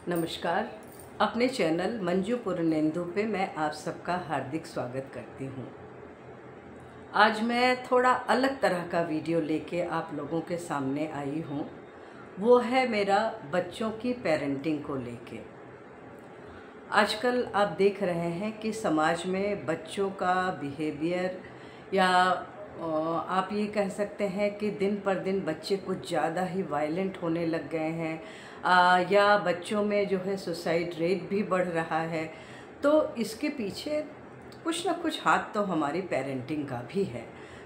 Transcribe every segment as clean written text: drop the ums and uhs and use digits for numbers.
नमस्कार। अपने चैनल मंजू पुरनेंदु पे मैं आप सबका हार्दिक स्वागत करती हूँ। आज मैं थोड़ा अलग तरह का वीडियो लेके आप लोगों के सामने आई हूँ। वो है मेरा बच्चों की पेरेंटिंग को लेके। आजकल आप देख रहे हैं कि समाज में बच्चों का बिहेवियर या आप ये कह सकते हैं कि दिन पर दिन बच्चे कुछ ज़्यादा ही वायलेंट होने लग गए हैं, या बच्चों में जो है सुसाइड रेट भी बढ़ रहा है। तो इसके पीछे कुछ ना कुछ हाथ तो हमारी पेरेंटिंग का भी है,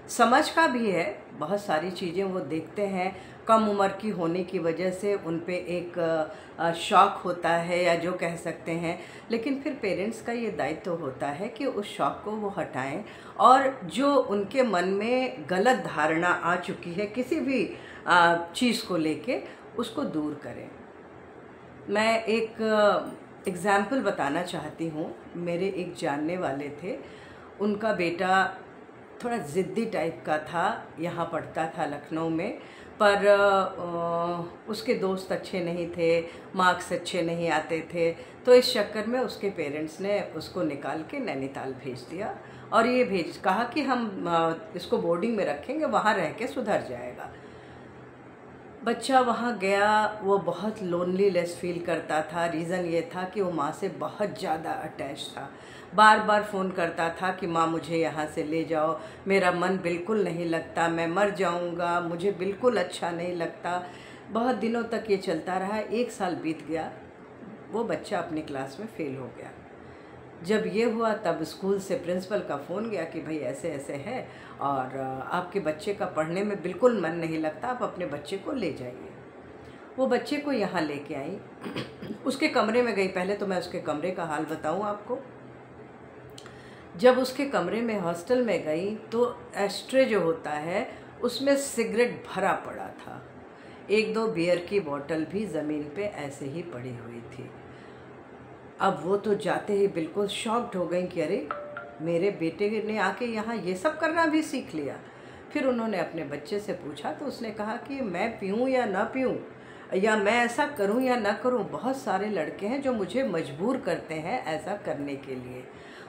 समझ का भी है। बहुत सारी चीज़ें वो देखते हैं, कम उम्र की होने की वजह से उन पे एक शौक़ होता है या जो कह सकते हैं। लेकिन फिर पेरेंट्स का ये दायित्व होता है कि उस शौक़ को वो हटाएं और जो उनके मन में गलत धारणा आ चुकी है किसी भी चीज़ को लेके, उसको दूर करें। मैं एक एग्ज़ाम्पल बताना चाहती हूँ। मेरे एक जानने वाले थे, उनका बेटा थोड़ा ज़िद्दी टाइप का था, यहाँ पढ़ता था लखनऊ में, पर उसके दोस्त अच्छे नहीं थे, मार्क्स अच्छे नहीं आते थे। तो इस चक्कर में उसके पेरेंट्स ने उसको निकाल के नैनीताल भेज दिया और ये कहा कि हम इसको बोर्डिंग में रखेंगे, वहाँ रह के सुधर जाएगा। बच्चा वहाँ गया, वो बहुत लोनलीनेस फील करता था। रीज़न ये था कि वो माँ से बहुत ज़्यादा अटैच था। बार बार फ़ोन करता था कि माँ मुझे यहाँ से ले जाओ, मेरा मन बिल्कुल नहीं लगता, मैं मर जाऊँगा, मुझे बिल्कुल अच्छा नहीं लगता। बहुत दिनों तक ये चलता रहा। 1 साल बीत गया, वो बच्चा अपनी क्लास में फ़ेल हो गया। जब ये हुआ तब स्कूल से प्रिंसिपल का फ़ोन गया कि भाई ऐसे ऐसे है और आपके बच्चे का पढ़ने में बिल्कुल मन नहीं लगता, आप अपने बच्चे को ले जाइए। वो बच्चे को यहाँ लेके आई, उसके कमरे में गई। पहले तो मैं उसके कमरे का हाल बताऊँ आपको। जब उसके कमरे में हॉस्टल में गई तो एस्ट्रे जो होता है उसमें सिगरेट भरा पड़ा था। 1-2 बियर की बोतल भी ज़मीन पे ऐसे ही पड़ी हुई थी। अब वो तो जाते ही बिल्कुल शॉक्ड हो गई कि अरे मेरे बेटे ने आके यहाँ ये सब करना भी सीख लिया। फिर उन्होंने अपने बच्चे से पूछा तो उसने कहा कि मैं पीऊँ या ना पीऊँ, या मैं ऐसा करूँ या ना करूँ, बहुत सारे लड़के हैं जो मुझे मजबूर करते हैं ऐसा करने के लिए।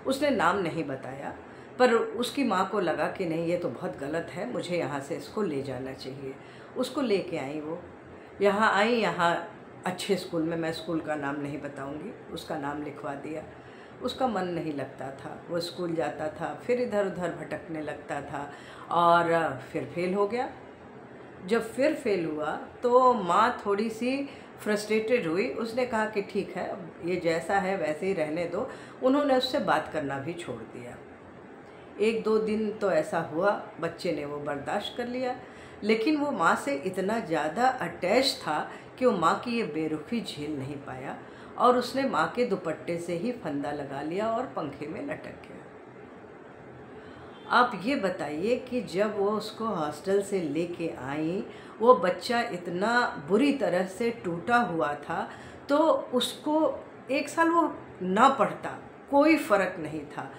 उसने नाम नहीं बताया, पर उसकी माँ को लगा कि नहीं ये तो बहुत गलत है, मुझे यहाँ से इसको ले जाना चाहिए। उसको लेके आई, वो यहाँ आई, यहाँ अच्छे स्कूल में, मैं स्कूल का नाम नहीं बताऊंगी, उसका नाम लिखवा दिया। उसका मन नहीं लगता था, वो स्कूल जाता था, फिर इधर उधर भटकने लगता था और फिर फेल हो गया। जब फिर फेल हुआ तो माँ थोड़ी सी फ्रस्ट्रेटेड हुई। उसने कहा कि ठीक है, ये जैसा है वैसे ही रहने दो। उन्होंने उससे बात करना भी छोड़ दिया। 1-2 दिन तो ऐसा हुआ, बच्चे ने वो बर्दाश्त कर लिया। लेकिन वो माँ से इतना ज़्यादा अटैच था कि वो माँ की ये बेरुखी झेल नहीं पाया और उसने माँ के दुपट्टे से ही फंदा लगा लिया और पंखे में लटक गया। आप ये बताइए कि जब वो उसको हॉस्टल से लेके आई, वो बच्चा इतना बुरी तरह से टूटा हुआ था, तो उसको 1 साल वो ना पढ़ता, कोई फ़र्क नहीं था।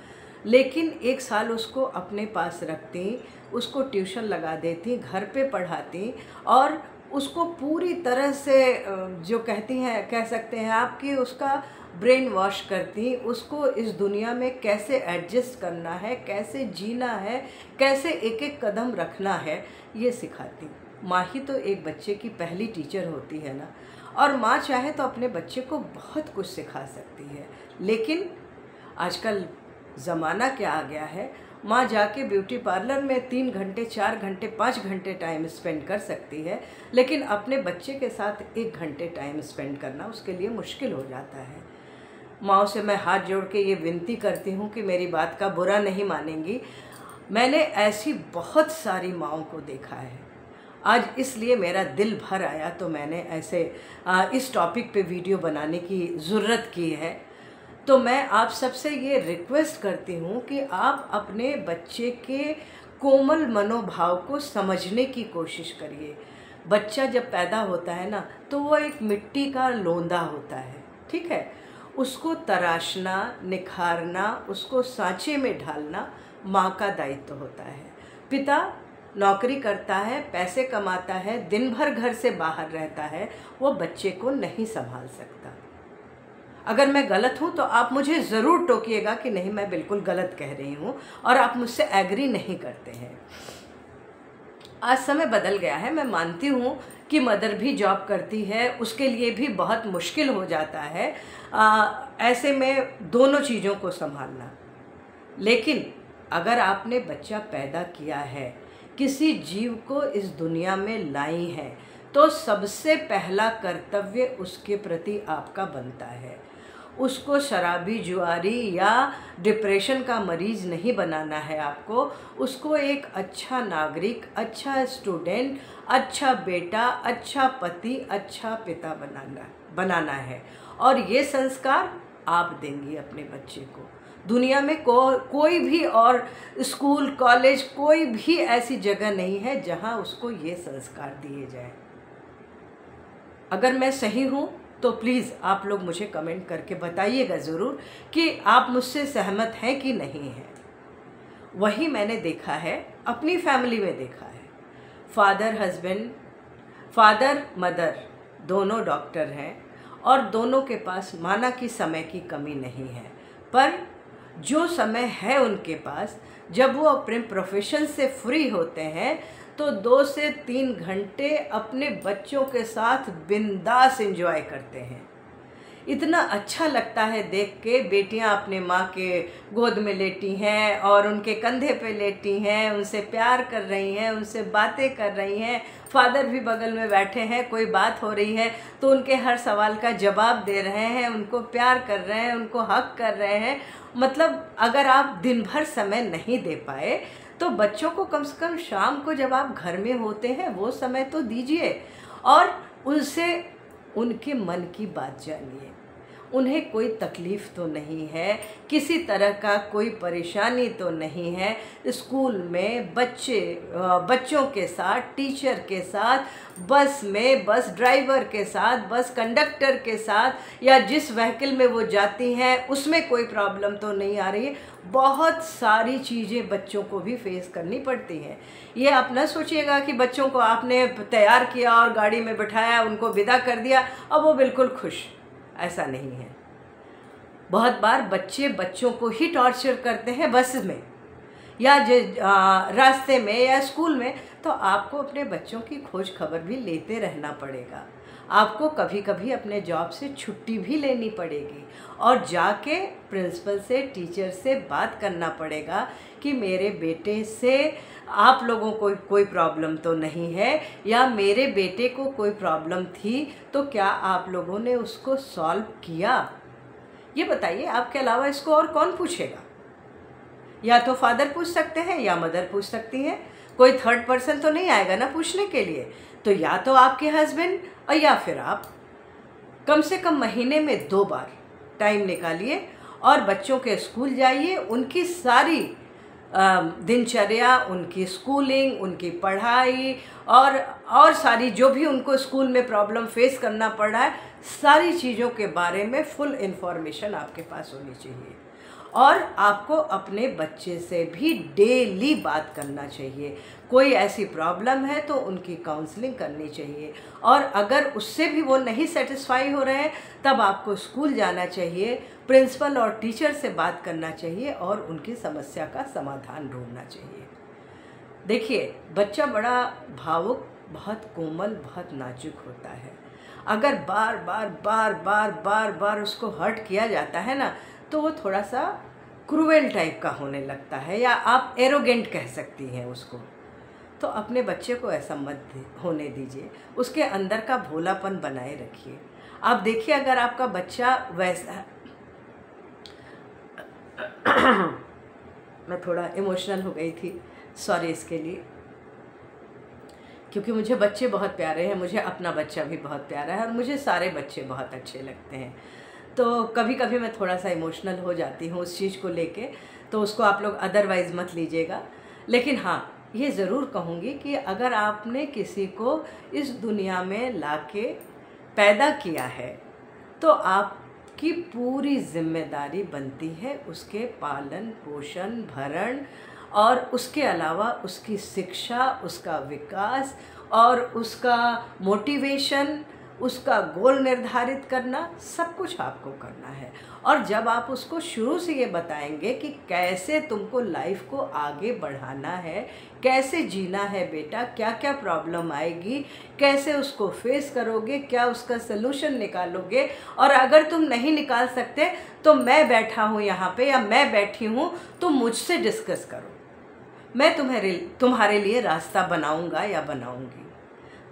लेकिन 1 साल उसको अपने पास रखती, उसको ट्यूशन लगा देती, घर पे पढ़ाती और उसको पूरी तरह से जो कह सकते हैं आप कि उसका ब्रेन वॉश करती, उसको इस दुनिया में कैसे एडजस्ट करना है, कैसे जीना है, कैसे एक एक कदम रखना है, ये सिखाती। माँ ही तो एक बच्चे की पहली टीचर होती है ना, और माँ चाहे तो अपने बच्चे को बहुत कुछ सिखा सकती है। लेकिन आजकल ज़माना क्या आ गया है, माँ जाके ब्यूटी पार्लर में 3 घंटे, 4 घंटे, 5 घंटे टाइम स्पेंड कर सकती है, लेकिन अपने बच्चे के साथ 1 घंटे टाइम स्पेंड करना उसके लिए मुश्किल हो जाता है। माँ से मैं हाथ जोड़ के ये विनती करती हूँ कि मेरी बात का बुरा नहीं मानेंगी। मैंने ऐसी बहुत सारी माँओं को देखा है। आज इसलिए मेरा दिल भर आया तो मैंने ऐसे इस टॉपिक पे वीडियो बनाने की ज़रूरत की है। तो मैं आप सबसे ये रिक्वेस्ट करती हूँ कि आप अपने बच्चे के कोमल मनोभाव को समझने की कोशिश करिए। बच्चा जब पैदा होता है ना, तो वो एक मिट्टी का लोंदा होता है, ठीक है। उसको तराशना, निखारना, उसको सांचे में ढालना माँ का दायित्व होता है। पिता नौकरी करता है, पैसे कमाता है, दिन भर घर से बाहर रहता है, वो बच्चे को नहीं संभाल सकता। अगर मैं गलत हूँ तो आप मुझे ज़रूर टोकिएगा कि नहीं मैं बिल्कुल गलत कह रही हूँ और आप मुझसे एग्री नहीं करते हैं। आज समय बदल गया है, मैं मानती हूँ कि मदर भी जॉब करती है, उसके लिए भी बहुत मुश्किल हो जाता है ऐसे में दोनों चीज़ों को संभालना। लेकिन अगर आपने बच्चा पैदा किया है, किसी जीव को इस दुनिया में लाई है, तो सबसे पहला कर्तव्य उसके प्रति आपका बनता है। उसको शराबी, जुआरी या डिप्रेशन का मरीज़ नहीं बनाना है आपको। उसको एक अच्छा नागरिक, अच्छा स्टूडेंट, अच्छा बेटा, अच्छा पति, अच्छा पिता बनाना है। और ये संस्कार आप देंगी अपने बच्चे को। दुनिया में कोई भी और स्कूल, कॉलेज, कोई भी ऐसी जगह नहीं है जहाँ उसको ये संस्कार दिए जाए। अगर मैं सही हूँ तो प्लीज़ आप लोग मुझे कमेंट करके बताइएगा ज़रूर कि आप मुझसे सहमत हैं कि नहीं हैं। वही मैंने देखा है, अपनी फैमिली में देखा है। फादर मदर दोनों डॉक्टर हैं और दोनों के पास माना कि समय की कमी नहीं है, पर जो समय है उनके पास, जब वो अपने प्रोफेशन से फ्री होते हैं तो 2 से 3 घंटे अपने बच्चों के साथ बिंदास एंजॉय करते हैं। इतना अच्छा लगता है देख के, बेटियां अपने माँ के गोद में लेटी हैं और उनके कंधे पे लेटी हैं, उनसे प्यार कर रही हैं, उनसे बातें कर रही हैं। फादर भी बगल में बैठे हैं, कोई बात हो रही है तो उनके हर सवाल का जवाब दे रहे हैं, उनको प्यार कर रहे हैं, उनको हक कर रहे हैं। मतलब अगर आप दिन भर समय नहीं दे पाए तो बच्चों को कम से कम शाम को जब आप घर में होते हैं वो समय तो दीजिए और उनसे उनके मन की बात जानिए। उन्हें कोई तकलीफ़ तो नहीं है, किसी तरह का कोई परेशानी तो नहीं है। स्कूल में बच्चों के साथ, टीचर के साथ, बस में, बस ड्राइवर के साथ, बस कंडक्टर के साथ, या जिस व्हीकल में वो जाती हैं उसमें कोई प्रॉब्लम तो नहीं आ रही है। बहुत सारी चीज़ें बच्चों को भी फेस करनी पड़ती हैं। ये आप न सोचिएगा कि बच्चों को आपने तैयार किया और गाड़ी में बिठाया, उनको विदा कर दिया और वो बिल्कुल खुश, ऐसा नहीं है। बहुत बार बच्चों को ही टॉर्चर करते हैं बस में या रास्ते में या स्कूल में, तो आपको अपने बच्चों की खोज खबर भी लेते रहना पड़ेगा। आपको कभी कभी अपने जॉब से छुट्टी भी लेनी पड़ेगी और जाके प्रिंसिपल से, टीचर से बात करना पड़ेगा कि मेरे बेटे से आप लोगों को कोई प्रॉब्लम तो नहीं है, या मेरे बेटे को कोई प्रॉब्लम थी तो क्या आप लोगों ने उसको सॉल्व किया। ये बताइए, आपके अलावा इसको और कौन पूछेगा। या तो फादर पूछ सकते हैं या मदर पूछ सकती हैं, कोई थर्ड पर्सन तो नहीं आएगा ना पूछने के लिए। तो या तो आपके हस्बैंड और या फिर आप कम से कम महीने में 2 बार टाइम निकालिए और बच्चों के स्कूल जाइए, उनकी सारी दिनचर्या, उनकी स्कूलिंग, उनकी पढ़ाई और सारी जो भी उनको स्कूल में प्रॉब्लम फेस करना पड़ रहा है, सारी चीज़ों के बारे में फुल इन्फॉर्मेशन आपके पास होनी चाहिए। और आपको अपने बच्चे से भी डेली बात करना चाहिए। कोई ऐसी प्रॉब्लम है तो उनकी काउंसलिंग करनी चाहिए, और अगर उससे भी वो नहीं सेटिस्फाई हो रहे हैं तब आपको स्कूल जाना चाहिए, प्रिंसिपल और टीचर से बात करना चाहिए और उनकी समस्या का समाधान ढूंढना चाहिए। देखिए, बच्चा बड़ा भावुक, बहुत कोमल, बहुत नाजुक होता है। अगर बार बार उसको हर्ट किया जाता है ना, तो वो थोड़ा सा क्रूएल टाइप का होने लगता है, या आप एरोगेंट कह सकती हैं उसको। तो अपने बच्चे को ऐसा मत होने दीजिए, उसके अंदर का भोलापन बनाए रखिए। आप देखिए, अगर आपका बच्चा वैसा मैं थोड़ा इमोशनल हो गई थी, सॉरी इसके लिए, क्योंकि मुझे बच्चे बहुत प्यारे हैं। मुझे अपना बच्चा भी बहुत प्यारा है और मुझे सारे बच्चे बहुत अच्छे लगते हैं। तो कभी कभी मैं थोड़ा सा इमोशनल हो जाती हूँ उस चीज़ को लेके, तो उसको आप लोग अदरवाइज़ मत लीजिएगा। लेकिन हाँ, ये ज़रूर कहूँगी कि अगर आपने किसी को इस दुनिया में लाके पैदा किया है तो आपकी पूरी जिम्मेदारी बनती है उसके पालन पोषण भरण, और उसके अलावा उसकी शिक्षा, उसका विकास और उसका मोटिवेशन, उसका गोल निर्धारित करना, सब कुछ आपको करना है। और जब आप उसको शुरू से ये बताएंगे कि कैसे तुमको लाइफ को आगे बढ़ाना है, कैसे जीना है बेटा, क्या क्या प्रॉब्लम आएगी, कैसे उसको फेस करोगे, क्या उसका सलूशन निकालोगे, और अगर तुम नहीं निकाल सकते तो मैं बैठा हूँ यहाँ पे या मैं बैठी हूँ, तुम मुझसे डिस्कस करो, मैं तुम्हारे लिए रास्ता बनाऊँगा या बनाऊँगी।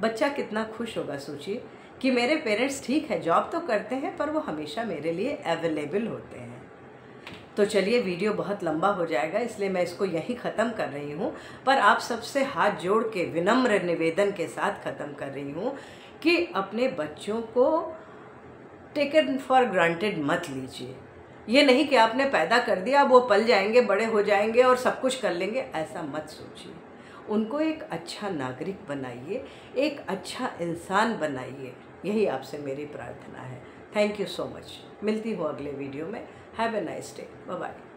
बच्चा कितना खुश होगा। सोचिए कि मेरे पेरेंट्स ठीक है जॉब तो करते हैं पर वो हमेशा मेरे लिए अवेलेबल होते हैं। तो चलिए, वीडियो बहुत लंबा हो जाएगा इसलिए मैं इसको यहीं ख़त्म कर रही हूँ, पर आप सबसे हाथ जोड़ के विनम्र निवेदन के साथ ख़त्म कर रही हूँ कि अपने बच्चों को टेकन फॉर ग्रांटेड मत लीजिए। ये नहीं कि आपने पैदा कर दिया अब वो पल जाएंगे, बड़े हो जाएंगे और सब कुछ कर लेंगे, ऐसा मत सोचिए। उनको एक अच्छा नागरिक बनाइए, एक अच्छा इंसान बनाइए, यही आपसे मेरी प्रार्थना है। Thank you so much. मिलती हूँ अगले वीडियो में। Have a nice day. Bye bye.